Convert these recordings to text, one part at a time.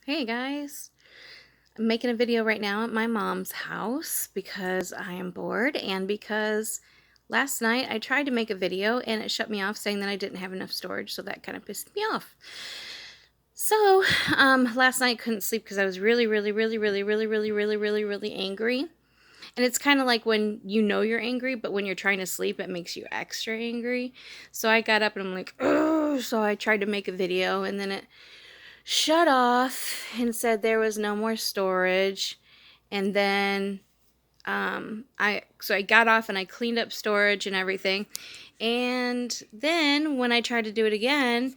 Hey guys, I'm making a video right now at my mom's house because I am bored and because last night I tried to make a video and it shut me off saying that I didn't have enough storage, so that kind of pissed me off. So, last night couldn't sleep because I was really angry. And it's kind of like when you know you're angry, but when you're trying to sleep, it makes you extra angry. So I got up and I'm like, oh, so I tried to make a video and then it shut off and said there was no more storage. And then I got off and I cleaned up storage and everything. And then when I tried to do it again,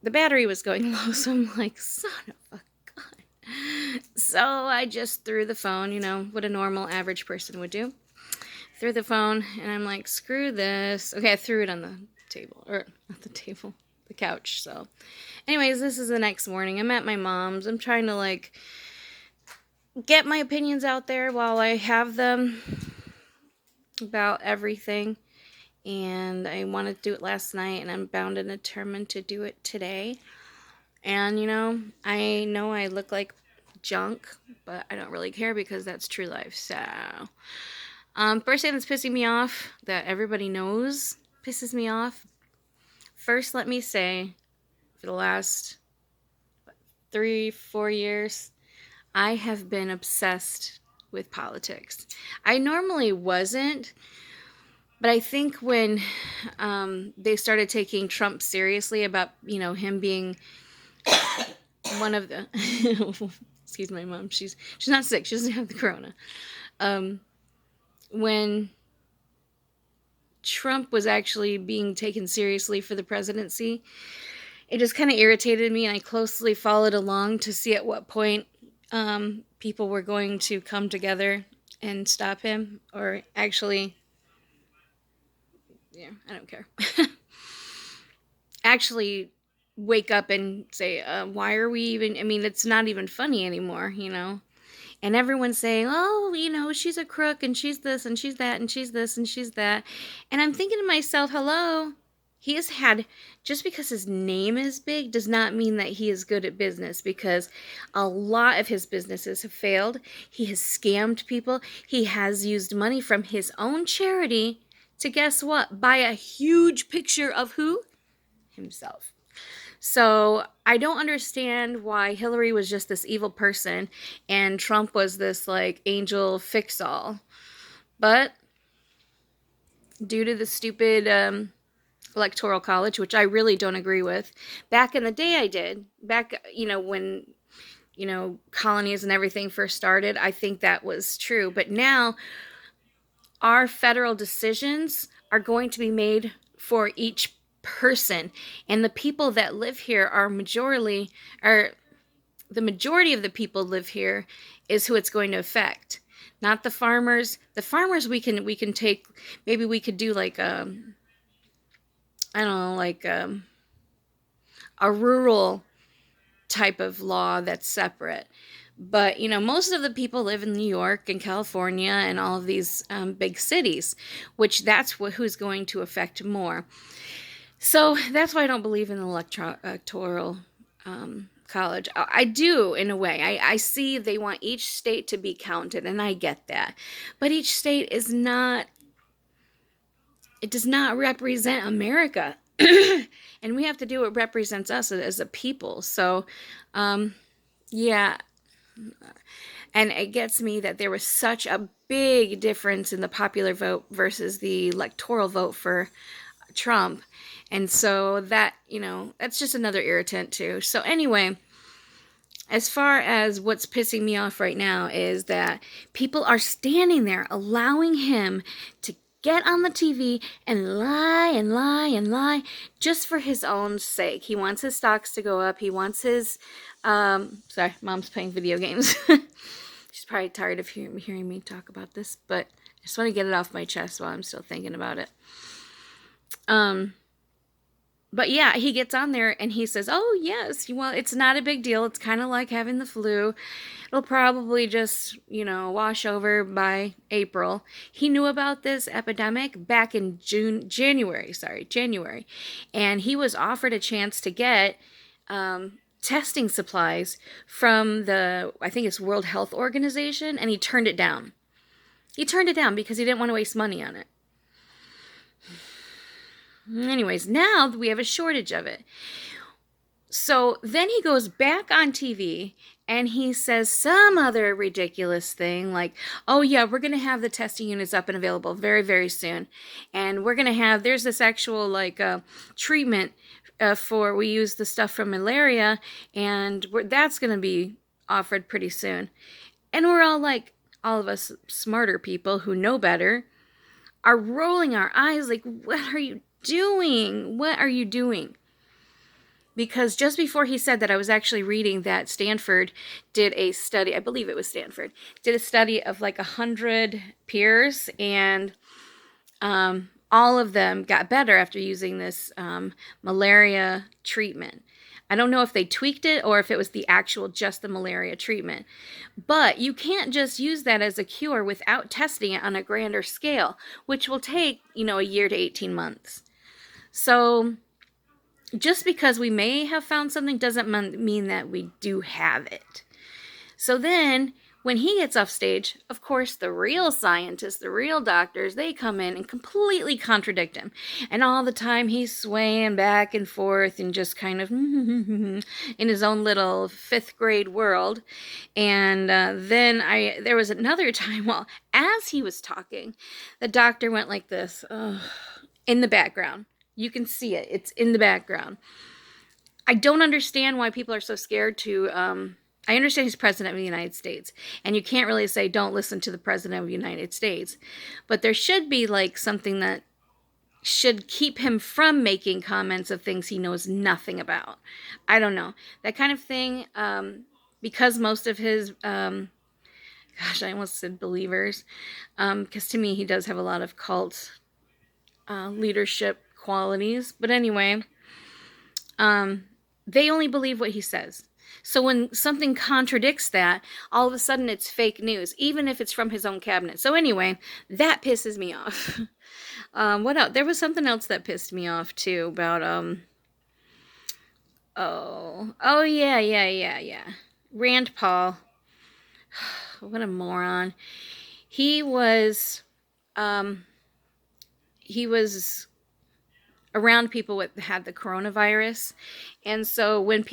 the battery was going low. So I'm like, son of a gun. So I just threw the phone, what a normal average person would do. Threw the phone and I'm like, screw this. Okay, I threw it on the table, or not the table, the couch. So anyways, this is the next morning. I'm at my mom's. I'm trying to get my opinions out there while I have them about everything. And I wanted to do it last night, and I'm bound and determined to do it today. And I know I look like junk, but I don't really care because that's true life. So, first thing that's pissing me off that everybody knows pisses me off. First, let me say, for the last 3-4 years, I have been obsessed with politics. I normally wasn't, but I think when they started taking Trump seriously about, him being one of the excuse my mom, she's not sick, she doesn't have the corona. When Trump was actually being taken seriously for the presidency, it just kind of irritated me, and I closely followed along to see at what point people were going to come together and stop him, or actually, yeah, I don't care. Actually wake up and say, why are we even, I mean, it's not even funny anymore, And everyone's saying, oh, she's a crook and she's this and she's that and she's this and she's that. And I'm thinking to myself, hello, he has had, just because his name is big does not mean that he is good at business, because a lot of his businesses have failed. He has scammed people. He has used money from his own charity to, guess what, buy a huge picture of who? Himself. So I don't understand why Hillary was just this evil person and Trump was this angel fix-all. But due to the stupid electoral college, which I really don't agree with, back in the day I did. Back, when, colonies and everything first started, I think that was true. But now our federal decisions are going to be made for each person, and the people that live here are the majority of the people live here is who it's going to affect, not the farmers. The farmers we can take, maybe we could do I don't know, a rural type of law that's separate. But, most of the people live in New York and California and all of these big cities, which that's who's going to affect more. So that's why I don't believe in the electoral college. I do, in a way. I see they want each state to be counted, and I get that. But each state is not, it does not represent America. And we have to do what represents us as a people. So, yeah. And it gets me that there was such a big difference in the popular vote versus the electoral vote for Trump. And so that, that's just another irritant too. So anyway, as far as what's pissing me off right now is that people are standing there allowing him to get on the TV and lie and lie and lie just for his own sake. He wants his stocks to go up. He wants his, sorry, mom's playing video games. She's probably tired of hearing me talk about this, but I just want to get it off my chest while I'm still thinking about it. But yeah, he gets on there and he says, oh, yes, well, it's not a big deal. It's kind of like having the flu. It'll probably just, wash over by April. He knew about this epidemic back in January. And he was offered a chance to get testing supplies from I think it's World Health Organization, and he turned it down. He turned it down because he didn't want to waste money on it. Anyways, now we have a shortage of it. So then he goes back on TV and he says some other ridiculous thing like, oh yeah, we're going to have the testing units up and available very, very soon. And we're going to have, there's this actual like treatment we use the stuff from malaria, and that's going to be offered pretty soon. And we're all like, all of us smarter people who know better are rolling our eyes like, what are you doing? What are you doing? Because just before he said that, I was actually reading that Stanford did a study, I believe it was Stanford, did a study of like 100 peers, and all of them got better after using this malaria treatment. I don't know if they tweaked it or if it was just the malaria treatment. But you can't just use that as a cure without testing it on a grander scale, which will take, a year to 18 months. So just because we may have found something doesn't mean that we do have it. So then, when he gets off stage, of course, the real scientists, the real doctors, they come in and completely contradict him. And all the time he's swaying back and forth and just kind of in his own little 5th grade world. And then there was another time, as he was talking, the doctor went like this, in the background. You can see it. It's in the background. I don't understand why people are so scared to... I understand he's president of the United States, and you can't really say don't listen to the president of the United States. But there should be like something that should keep him from making comments of things he knows nothing about. I don't know. That kind of thing, because most of his... gosh, I almost said believers. Because to me, he does have a lot of cult leadership qualities. But anyway, they only believe what he says. So when something contradicts that, all of a sudden it's fake news, even if it's from his own cabinet. So anyway, that pisses me off. What else? There was something else that pissed me off too about yeah. Rand Paul. What a moron. He was around people that had the coronavirus. And so when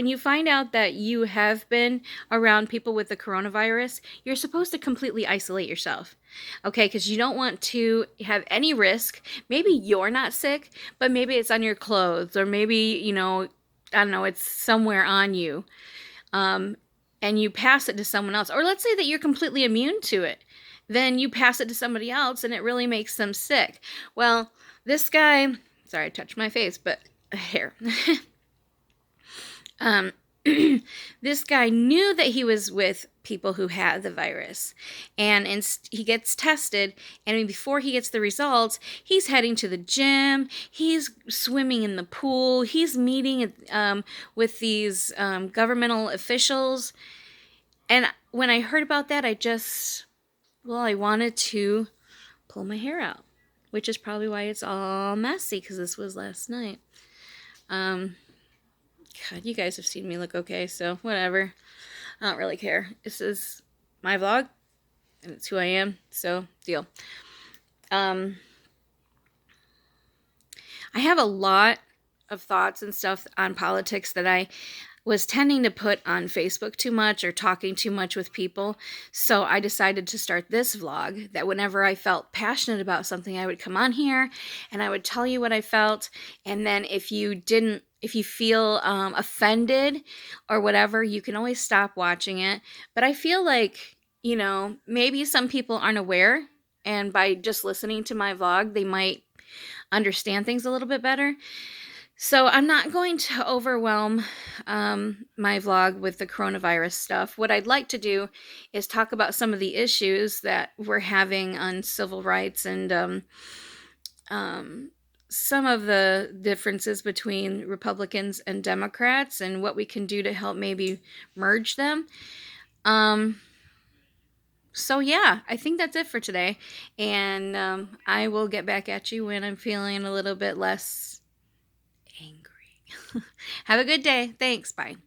you find out that you have been around people with the coronavirus, you're supposed to completely isolate yourself. Okay, because you don't want to have any risk. Maybe you're not sick, but maybe it's on your clothes, or maybe, I don't know, it's somewhere on you. And you pass it to someone else. Or let's say that you're completely immune to it. Then you pass it to somebody else and it really makes them sick. Well, this guy... Sorry, I touched my face, but hair. This guy knew that he was with people who had the virus, and he gets tested, and before he gets the results, he's heading to the gym, he's swimming in the pool, he's meeting with these governmental officials. And when I heard about that, I wanted to pull my hair out. Which is probably why it's all messy, because this was last night. God, you guys have seen me look okay, so whatever. I don't really care. This is my vlog, and it's who I am, so deal. I have a lot of thoughts and stuff on politics that I was tending to put on Facebook too much or talking too much with people. So I decided to start this vlog that whenever I felt passionate about something, I would come on here and I would tell you what I felt. And then if you feel offended or whatever, you can always stop watching it. But I feel like, maybe some people aren't aware, and by just listening to my vlog, they might understand things a little bit better. So I'm not going to overwhelm my vlog with the coronavirus stuff. What I'd like to do is talk about some of the issues that we're having on civil rights and some of the differences between Republicans and Democrats and what we can do to help maybe merge them. So yeah, I think that's it for today. And I will get back at you when I'm feeling a little bit less angry. Have a good day. Thanks. Bye.